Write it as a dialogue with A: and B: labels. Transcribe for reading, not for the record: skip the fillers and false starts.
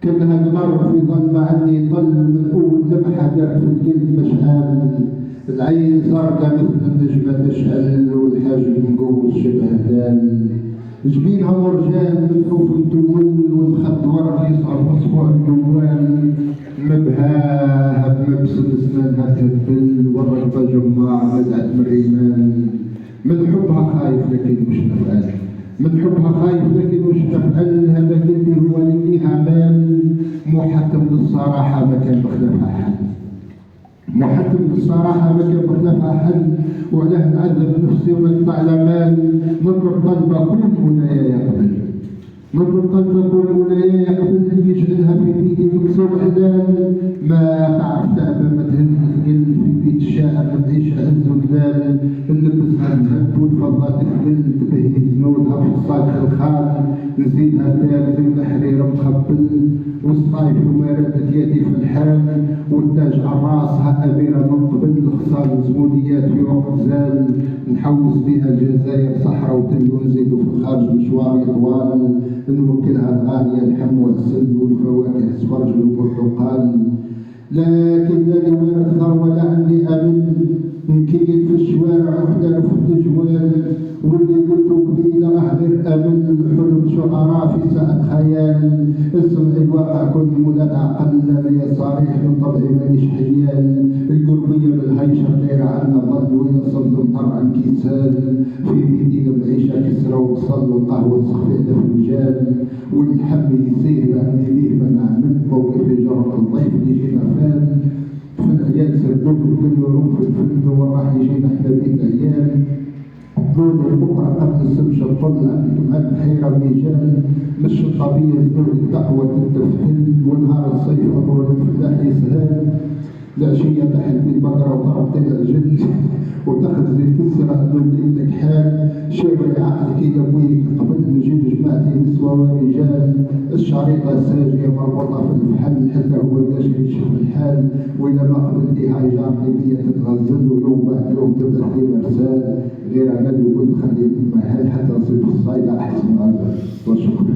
A: كلها قمر في ظل عني طل من أول لمحة درت في القلب مشعل، العين زرقاء مثل النجمة تشعل والحاجب مقوس شبه هلال، جبينها مرجان من خوف مدول والخد ورد يصعب مصفوع الجوال، مبهاها بمبسم اسنانها تهبل والرغبة جماع مدعت من الرمال، من حبها خايف لكن مش نفعل، من حبها خايف لكن مش نفعل، هذاك اللي هو اللي ليها مال، مو حتم للصراحة ما كان بخلافها حل، مو حتم للصراحة ما كان بخلافها حل، وعلاه نعذب نفسي ونقطع الامال، نطلب طلبة كل منايا يقبل، نطلب طلبة كل منايا يقبل، يجعلها في بيدي مكسور حلال، ما تعرف تعبة ما تهز القلب، في بيت الشاعر نعيش عز وجلال، نلبسها الذهب والفضة تقبل، تبهي جنودها في الصاج الخال، نزيدها دار زي الحرير مخبل، والصايف وما ردت يدي في الحال، والتاج على راسها أميرة من قبل، خصال زموليات في وقت زال، نحوز بها الجزائر صحراء وتل، ونزيدو في الخارج مشوار طوال، نوكلها الغالية الحم والسل والفواكه السفرج والبرتقال، لكن لا لي وين اكثر ولا عندي امل، نكيد في الشوارع وحده في التجوال، واللي قلتو قبيله راه غير امل، حلم شعراء في ساعة خيال، اسمع الواقع كل مولات عقل، انا صريح من طبعي مانيش حيال، القربيه بالهيشر دايره عنا ظل، وين صرت مطر عن كيسال، في بيدي المعيشه كسره وبصل، والقهوه سخفيه في الرجال، والحب يسير عندي بيه منع من فوق في جرة الضيف يجينا فان، في العيال سردوك كل يوم في الفيلم وراح يجينا احنا بيت عيال، طول بكره قبل السمشه الطل عندكم البحيره ميجان، مش الطبيعي تدور الدعوه تفتل، ونهار الصيف عبور الفلاح يسهل، العشيه تحت بالبقره وضربت العجل، وتاخذ زي تسرع من عندك حال، شعري عقلك يقويك قبل نجيب جماعتي نسوة ورجال، الشريطة ساجية مربوطة في الفحل حتى هو داش يشوف الحال، وإذا ما قبلتيها جارتي بيا تتغزل، ويوم بعد يوم تبعث لي مرسال، غير أنا اللي قلت خليك المهال حتى نصيب الصيدة أحسن غزل، وشكرا.